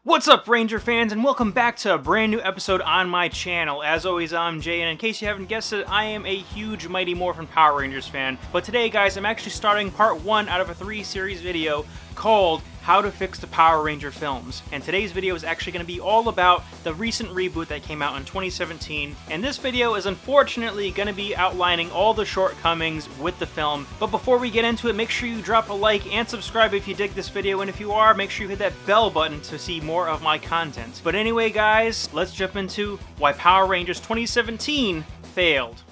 What's up, Ranger fans, and welcome back to a brand new episode on my channel. As always, I'm Jay, and in case you haven't guessed it, I am a huge Mighty Morphin Power Rangers fan. But today, guys, I'm actually starting part 1 out of a 3-series video called How to Fix the Power Ranger Films. And today's video is actually going to be all about the recent reboot that came out in 2017. And this video is unfortunately going to be outlining all the shortcomings with the film. But before we get into it, make sure you drop a like and subscribe if you dig this video. And if you are, make sure you hit that bell button to see more of my content. But anyway, guys, let's jump into why Power Rangers 2017 failed.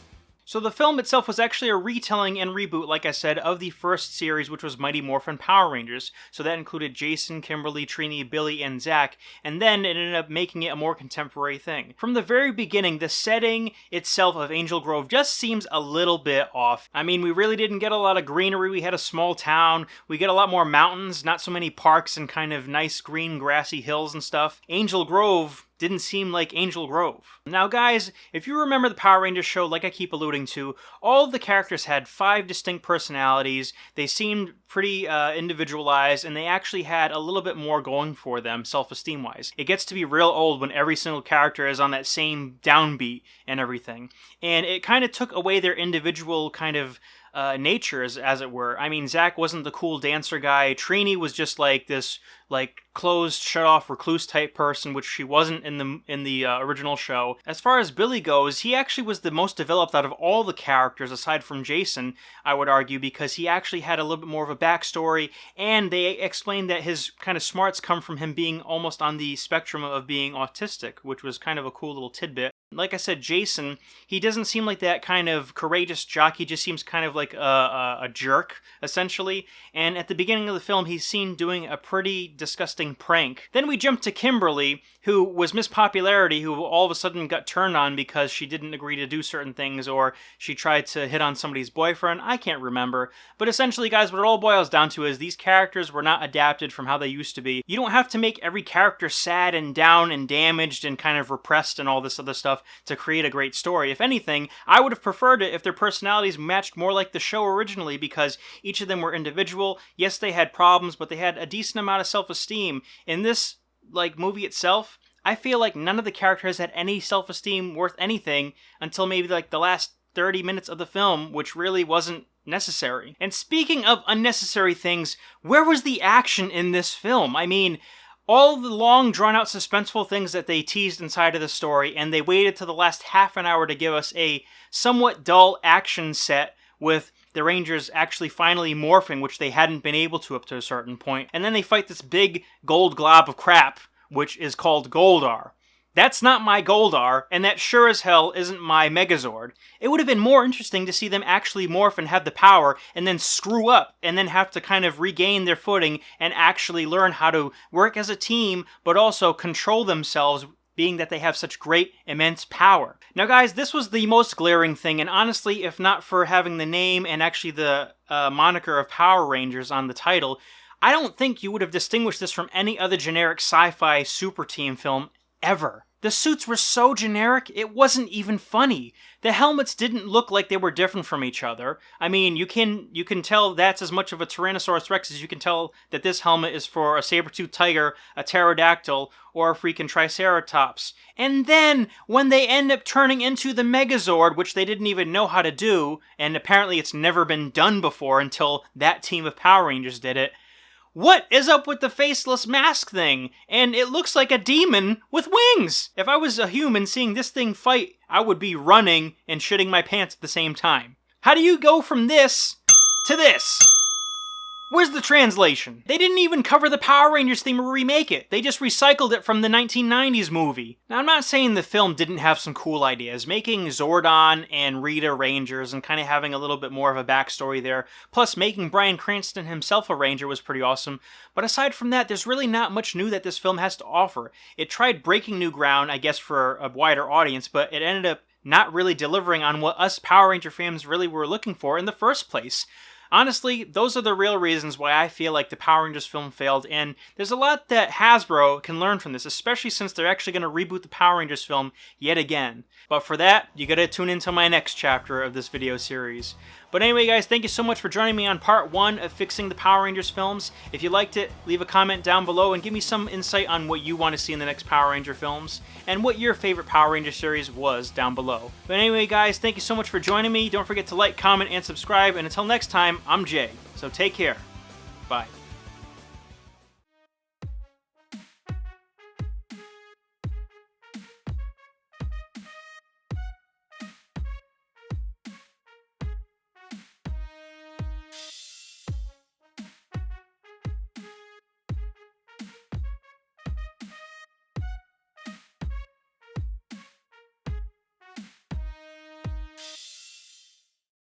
So the film itself was actually a retelling and reboot, like I said, of the first series, which was Mighty Morphin Power Rangers. So that included Jason, Kimberly, Trini, Billy, and Zach, and then it ended up making it a more contemporary thing. From the very beginning, the setting itself of Angel Grove just seems a little bit off. I mean, we really didn't get a lot of greenery. We had a small town. We get a lot more mountains, not so many parks and kind of nice green grassy hills and stuff. Angel Grove didn't seem like Angel Grove. Now guys, if you remember the Power Rangers show, like I keep alluding to, all of the characters had 5 distinct personalities, they seemed pretty individualized, and they actually had a little bit more going for them, self-esteem wise. It gets to be real old when every single character is on that same downbeat and everything. And it kind of took away their individual kind of nature, as it were. I mean, Zach wasn't the cool dancer guy. Trini was just like this, like, closed, shut-off, recluse type person, which she wasn't in the original show. As far as Billy goes, he actually was the most developed out of all the characters, aside from Jason, I would argue, because he actually had a little bit more of a backstory, and they explained that his kind of smarts come from him being almost on the spectrum of being autistic, which was kind of a cool little tidbit. Like I said, Jason, he doesn't seem like that kind of courageous jock. He just seems kind of like a jerk, essentially. And at the beginning of the film, he's seen doing a pretty disgusting prank. Then we jump to Kimberly, who was Miss Popularity, who all of a sudden got turned on because she didn't agree to do certain things, or she tried to hit on somebody's boyfriend. I can't remember. But essentially, guys, what it all boils down to is these characters were not adapted from how they used to be. You don't have to make every character sad and down and damaged and kind of repressed and all this other stuff to create a great story. If anything, I would have preferred it if their personalities matched more like the show originally, because each of them were individual. Yes, they had problems, but they had a decent amount of self-esteem. In this, like, movie itself, I feel like none of the characters had any self-esteem worth anything until maybe like the last 30 minutes of the film, which really wasn't necessary. And speaking of unnecessary things, where was the action in this film? I mean, all the long, drawn-out, suspenseful things that they teased inside of the story, and they waited till the last half an hour to give us a somewhat dull action set with the Rangers actually finally morphing, which they hadn't been able to up to a certain point. And then they fight this big gold glob of crap, which is called Goldar. That's not my Goldar, and that sure as hell isn't my Megazord. It would have been more interesting to see them actually morph and have the power, and then screw up, and then have to kind of regain their footing and actually learn how to work as a team, but also control themselves, being that they have such great, immense power. Now guys, this was the most glaring thing, and honestly, if not for having the name and actually the moniker of Power Rangers on the title, I don't think you would have distinguished this from any other generic sci-fi super team film ever. The suits were so generic, it wasn't even funny. The helmets didn't look like they were different from each other. I mean, you can tell that's as much of a Tyrannosaurus Rex as you can tell that this helmet is for a saber-toothed tiger, a pterodactyl, or a freaking Triceratops. And then, when they end up turning into the Megazord, which they didn't even know how to do, and apparently it's never been done before until that team of Power Rangers did it, what is up with the faceless mask thing? And it looks like a demon with wings! If I was a human seeing this thing fight, I would be running and shitting my pants at the same time. How do you go from this to this? Where's the translation? They didn't even cover the Power Rangers theme or remake it. They just recycled it from the 1990s movie. Now, I'm not saying the film didn't have some cool ideas. Making Zordon and Rita Rangers and kind of having a little bit more of a backstory there, plus making Bryan Cranston himself a Ranger was pretty awesome. But aside from that, there's really not much new that this film has to offer. It tried breaking new ground, I guess, for a wider audience, but it ended up not really delivering on what us Power Ranger fans really were looking for in the first place. Honestly, those are the real reasons why I feel like the Power Rangers film failed, and there's a lot that Hasbro can learn from this, especially since they're actually going to reboot the Power Rangers film yet again. But for that, you gotta tune into my next chapter of this video series. But anyway, guys, thank you so much for joining me on part 1 of fixing the Power Rangers films. If you liked it, leave a comment down below and give me some insight on what you want to see in the next Power Ranger films, and what your favorite Power Ranger series was down below. But anyway, guys, thank you so much for joining me. Don't forget to like, comment, and subscribe, and until next time, I'm Jay. So take care. Bye.